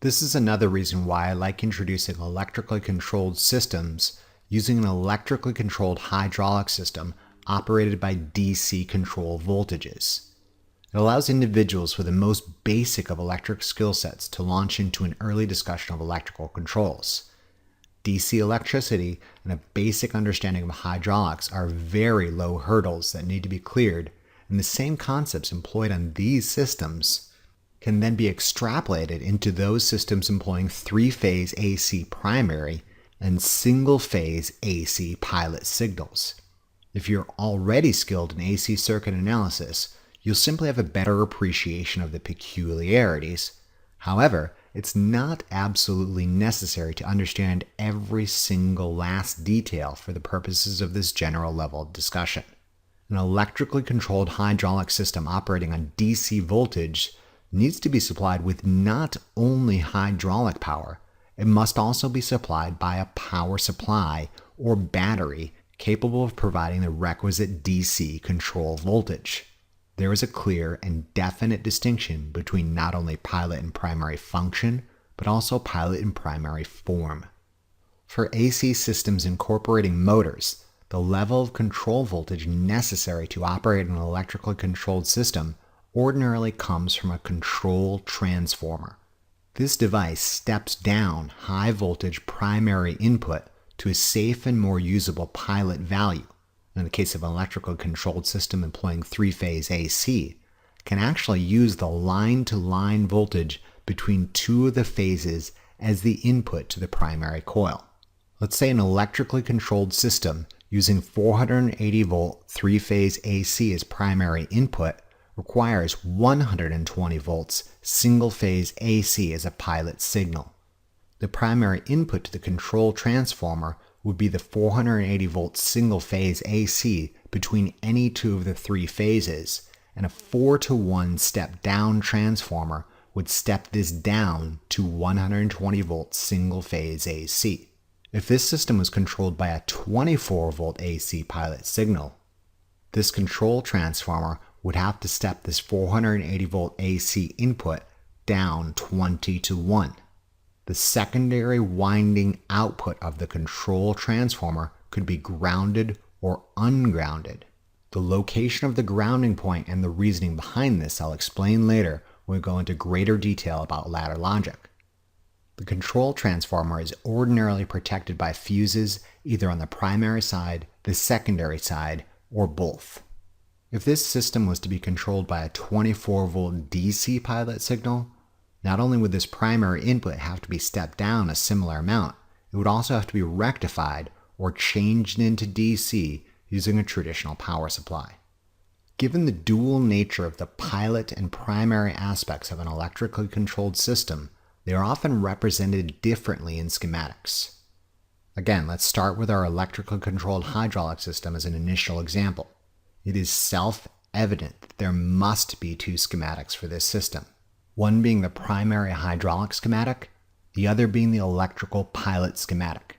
This is another reason why I like introducing electrically controlled systems using an electrically controlled hydraulic system operated by DC control voltages. It allows individuals with the most basic of electric skill sets to launch into an early discussion of electrical controls. DC electricity and a basic understanding of hydraulics are very low hurdles that need to be cleared, and the same concepts employed on these systems can then be extrapolated into those systems employing three-phase AC primary and single-phase AC pilot signals. If you're already skilled in AC circuit analysis, you'll simply have a better appreciation of the peculiarities. However, it's not absolutely necessary to understand every single last detail for the purposes of this general level discussion. An electrically controlled hydraulic system operating on DC voltage needs to be supplied with not only hydraulic power, it must also be supplied by a power supply or battery capable of providing the requisite DC control voltage. There is a clear and definite distinction between not only pilot and primary function, but also pilot and primary form. For AC systems incorporating motors, the level of control voltage necessary to operate an electrically controlled system ordinarily comes from a control transformer. This device steps down high voltage primary input to a safe and more usable pilot value. In the case of an electrically controlled system employing three-phase AC, can actually use the line-to-line voltage between two of the phases as the input to the primary coil. Let's say an electrically controlled system using 480 volt three-phase AC as primary input requires 120 volts single-phase AC as a pilot signal. The primary input to the control transformer would be the 480 volt single-phase AC between any two of the three phases, and a 4-to-1 step-down transformer would step this down to 120 volt single-phase AC. If this system was controlled by a 24 volt AC pilot signal, this control transformer would have to step this 480 volt AC input down 20-to-1. The secondary winding output of the control transformer could be grounded or ungrounded. The location of the grounding point and the reasoning behind this I'll explain later when we go into greater detail about ladder logic. The control transformer is ordinarily protected by fuses either on the primary side, the secondary side, or both. If this system was to be controlled by a 24 volt DC pilot signal, not only would this primary input have to be stepped down a similar amount, it would also have to be rectified or changed into DC using a traditional power supply. Given the dual nature of the pilot and primary aspects of an electrically controlled system, they are often represented differently in schematics. Again, let's start with our electrically controlled hydraulic system as an initial example. It is self-evident that there must be two schematics for this system, one being the primary hydraulic schematic, the other being the electrical pilot schematic.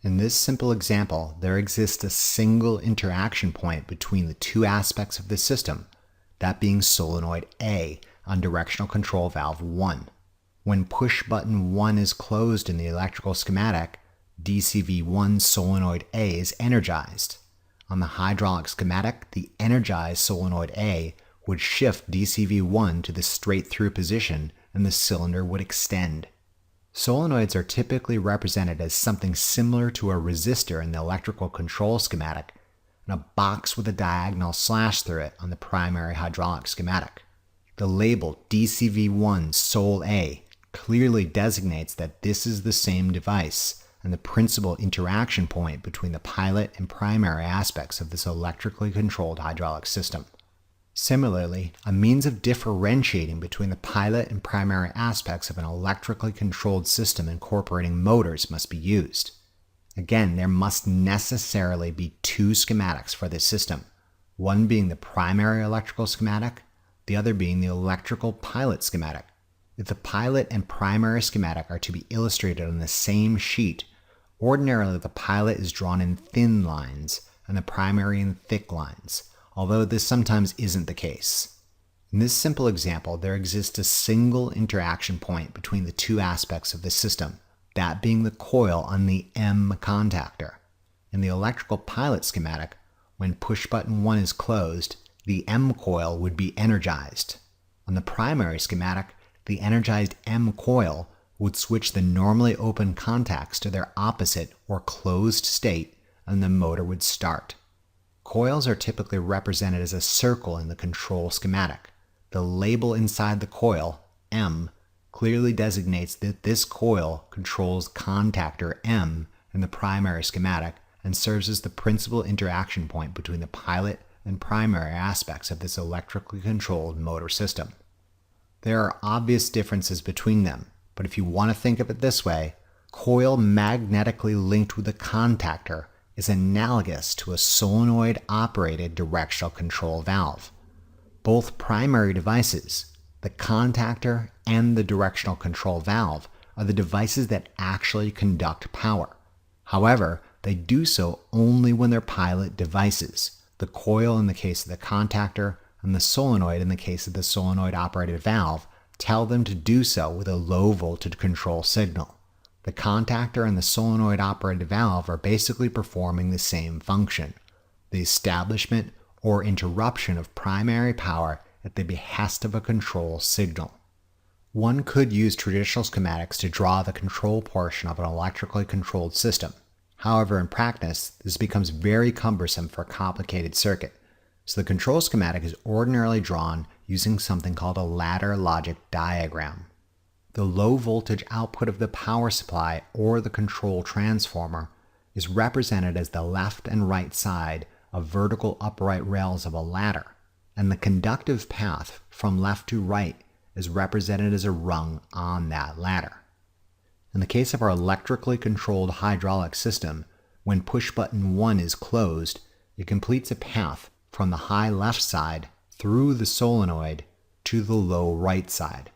In this simple example, there exists a single interaction point between the two aspects of the system, that being solenoid A on directional control valve 1. When push button 1 is closed in the electrical schematic, DCV1 solenoid A is energized. On the hydraulic schematic, the energized solenoid A would shift DCV1 to the straight-through position and the cylinder would extend. Solenoids are typically represented as something similar to a resistor in the electrical control schematic and a box with a diagonal slash through it on the primary hydraulic schematic. The label DCV1 Sol A clearly designates that this is the same device and the principal interaction point between the pilot and primary aspects of this electrically controlled hydraulic system. Similarly, a means of differentiating between the pilot and primary aspects of an electrically controlled system incorporating motors must be used. Again, there must necessarily be two schematics for this system, one being the primary electrical schematic, the other being the electrical pilot schematic. If the pilot and primary schematic are to be illustrated on the same sheet, ordinarily the pilot is drawn in thin lines and the primary in thick lines, although this sometimes isn't the case. In this simple example, there exists a single interaction point between the two aspects of the system, that being the coil on the M contactor. In the electrical pilot schematic, when push button 1 is closed, the M coil would be energized. On the primary schematic, the energized M coil would switch the normally open contacts to their opposite or closed state, and the motor would start. Coils are typically represented as a circle in the control schematic. The label inside the coil, M, clearly designates that this coil controls contactor M in the primary schematic and serves as the principal interaction point between the pilot and primary aspects of this electrically controlled motor system. There are obvious differences between them, but if you want to think of it this way, coil magnetically linked with a contactor is analogous to a solenoid-operated directional control valve. Both primary devices, the contactor and the directional control valve, are the devices that actually conduct power. However, they do so only when they're pilot devices, the coil in the case of the contactor and the solenoid in the case of the solenoid-operated valve tell them to do so with a low voltage control signal. The contactor and the solenoid-operated valve are basically performing the same function, the establishment or interruption of primary power at the behest of a control signal. One could use traditional schematics to draw the control portion of an electrically controlled system. However, in practice, this becomes very cumbersome for a complicated circuit, so the control schematic is ordinarily drawn using something called a ladder logic diagram. The low voltage output of the power supply or the control transformer is represented as the left and right side of vertical upright rails of a ladder, and the conductive path from left to right is represented as a rung on that ladder. In the case of our electrically controlled hydraulic system, when push button 1 is closed, it completes a path from the high left side through the solenoid to the low right side.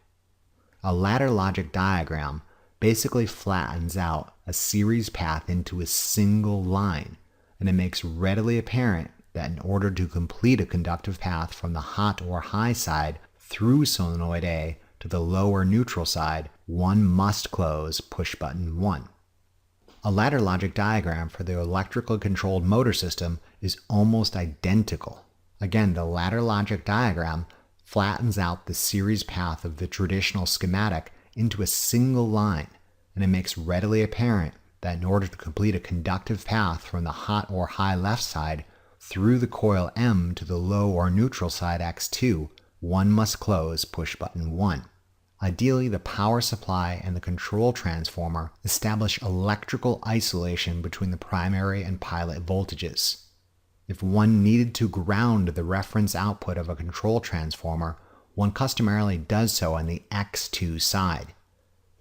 A ladder logic diagram basically flattens out a series path into a single line, and it makes readily apparent that in order to complete a conductive path from the hot or high side through solenoid A to the low or neutral side, one must close push button 1. A ladder logic diagram for the electrically controlled motor system is almost identical. Again, the ladder logic diagram flattens out the series path of the traditional schematic into a single line, and it makes readily apparent that in order to complete a conductive path from the hot or high left side through the coil M to the low or neutral side X2, one must close push button 1. Ideally, the power supply and the control transformer establish electrical isolation between the primary and pilot voltages. If one needed to ground the reference output of a control transformer, one customarily does so on the X2 side.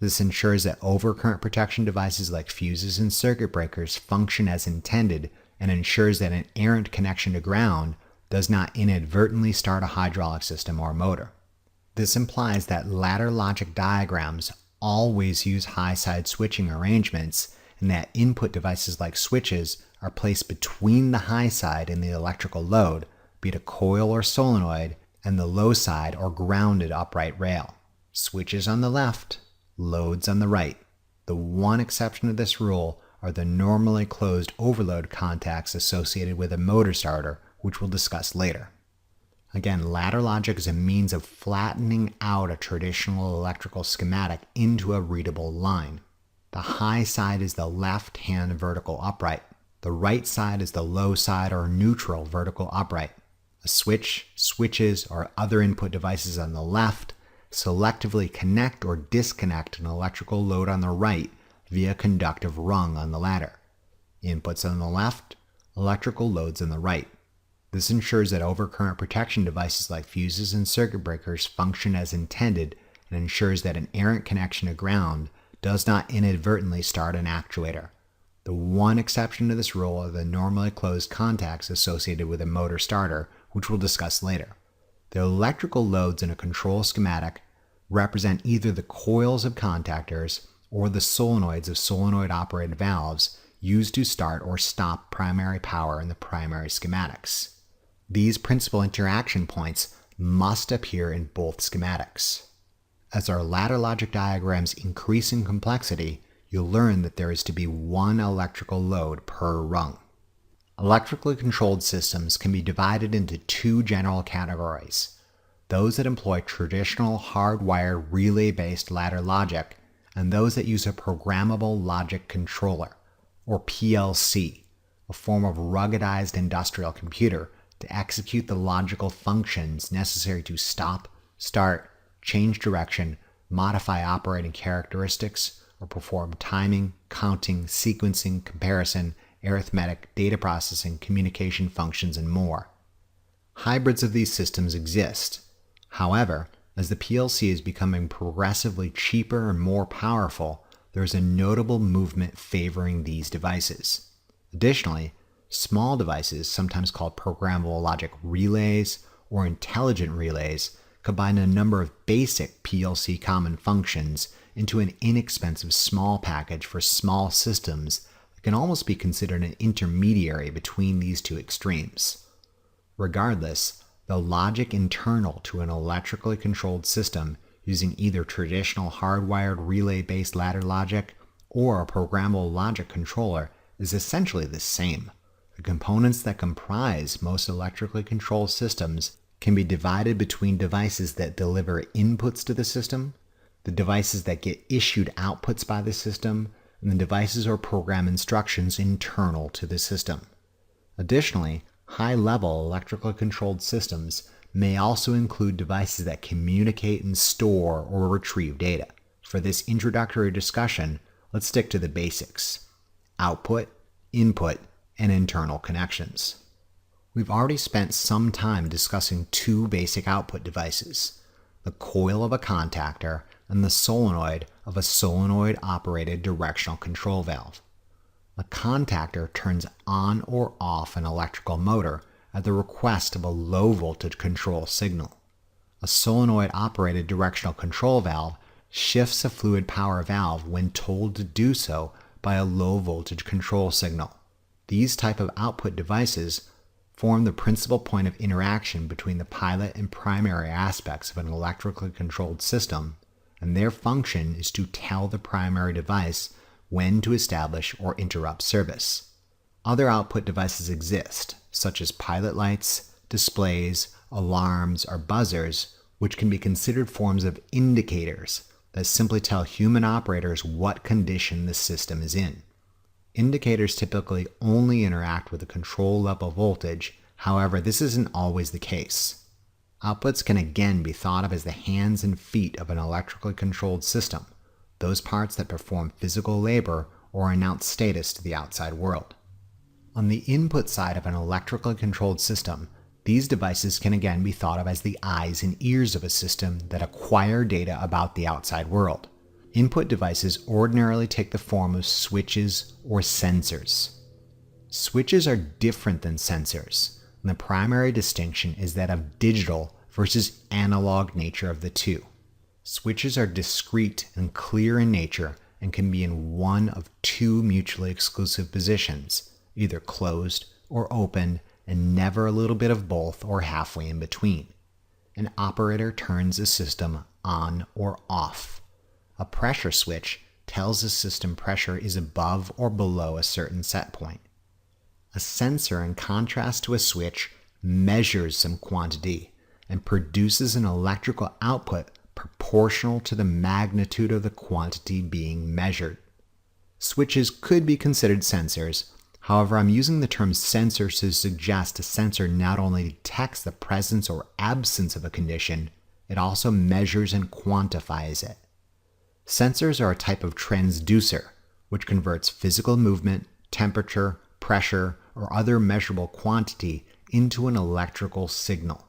This ensures that overcurrent protection devices like fuses and circuit breakers function as intended and ensures that an errant connection to ground does not inadvertently start a hydraulic system or motor. This implies that ladder logic diagrams always use high-side switching arrangements and that input devices like switches are placed between the high side and the electrical load, be it a coil or solenoid, and the low side or grounded upright rail. Switches on the left, loads on the right. The one exception to this rule are the normally closed overload contacts associated with a motor starter, which we'll discuss later. Again, ladder logic is a means of flattening out a traditional electrical schematic into a readable line. The high side is the left-hand vertical upright. The right side is the low side or neutral vertical upright. A switch, switches, or other input devices on the left selectively connect or disconnect an electrical load on the right via conductive rung on the ladder. Inputs on the left, electrical loads on the right. This ensures that overcurrent protection devices like fuses and circuit breakers function as intended and ensures that an errant connection to ground does not inadvertently start an actuator. The one exception to this rule are the normally closed contacts associated with a motor starter, which we'll discuss later. The electrical loads in a control schematic represent either the coils of contactors or the solenoids of solenoid-operated valves used to start or stop primary power in the primary schematics. These principal interaction points must appear in both schematics. As our ladder logic diagrams increase in complexity, you'll learn that there is to be one electrical load per rung. Electrically controlled systems can be divided into two general categories: those that employ traditional hardwired relay-based ladder logic, and those that use a programmable logic controller, or PLC, a form of ruggedized industrial computer to execute the logical functions necessary to stop, start, change direction, modify operating characteristics, or perform timing, counting, sequencing, comparison, arithmetic, data processing, communication functions, and more. Hybrids of these systems exist. However, as the PLC is becoming progressively cheaper and more powerful, there is a notable movement favoring these devices. Additionally, small devices, sometimes called programmable logic relays or intelligent relays, combine a number of basic PLC common functions into an inexpensive small package for small systems that can almost be considered an intermediary between these two extremes. Regardless, the logic internal to an electrically controlled system using either traditional hardwired relay-based ladder logic or a programmable logic controller is essentially the same. The components that comprise most electrically controlled systems can be divided between devices that deliver inputs to the system, the devices that get issued outputs by the system, and the devices or program instructions internal to the system. Additionally, high-level electrically controlled systems may also include devices that communicate and store or retrieve data. For this introductory discussion, let's stick to the basics: output, input, and internal connections. We've already spent some time discussing two basic output devices: the coil of a contactor and the solenoid of a solenoid-operated directional control valve. A contactor turns on or off an electrical motor at the request of a low-voltage control signal. A solenoid-operated directional control valve shifts a fluid power valve when told to do so by a low-voltage control signal. These type of output devices form the principal point of interaction between the pilot and primary aspects of an electrically controlled system, and their function is to tell the primary device when to establish or interrupt service. Other output devices exist, such as pilot lights, displays, alarms, or buzzers, which can be considered forms of indicators that simply tell human operators what condition the system is in. Indicators typically only interact with the control level voltage. However, this isn't always the case. Outputs can again be thought of as the hands and feet of an electrically controlled system, those parts that perform physical labor or announce status to the outside world. On the input side of an electrically controlled system, these devices can again be thought of as the eyes and ears of a system that acquire data about the outside world. Input devices ordinarily take the form of switches or sensors. Switches are different than sensors, and the primary distinction is that of digital versus analog nature of the two. Switches are discrete and clear in nature and can be in one of two mutually exclusive positions, either closed or open, and never a little bit of both or halfway in between. An operator turns a system on or off. A pressure switch tells the system pressure is above or below a certain set point. A sensor, in contrast to a switch, measures some quantity and produces an electrical output proportional to the magnitude of the quantity being measured. Switches could be considered sensors. However, I'm using the term sensor to suggest a sensor not only detects the presence or absence of a condition, it also measures and quantifies it. Sensors are a type of transducer, which converts physical movement, temperature, pressure, or other measurable quantity into an electrical signal.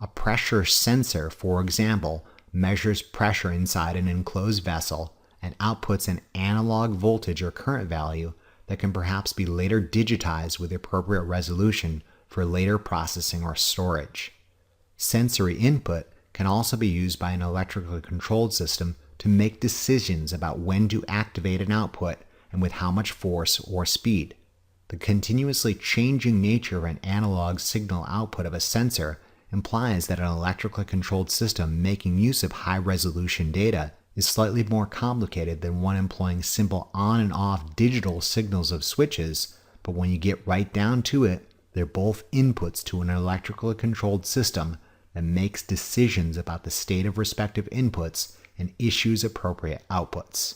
A pressure sensor, for example, measures pressure inside an enclosed vessel and outputs an analog voltage or current value that can perhaps be later digitized with appropriate resolution for later processing or storage. Sensory input can also be used by an electrically controlled system to make decisions about when to activate an output and with how much force or speed. The continuously changing nature of an analog signal output of a sensor implies that an electrically controlled system making use of high-resolution data is slightly more complicated than one employing simple on and off digital signals of switches, but when you get right down to it, they're both inputs to an electrically controlled system that makes decisions about the state of respective inputs and issues appropriate outputs.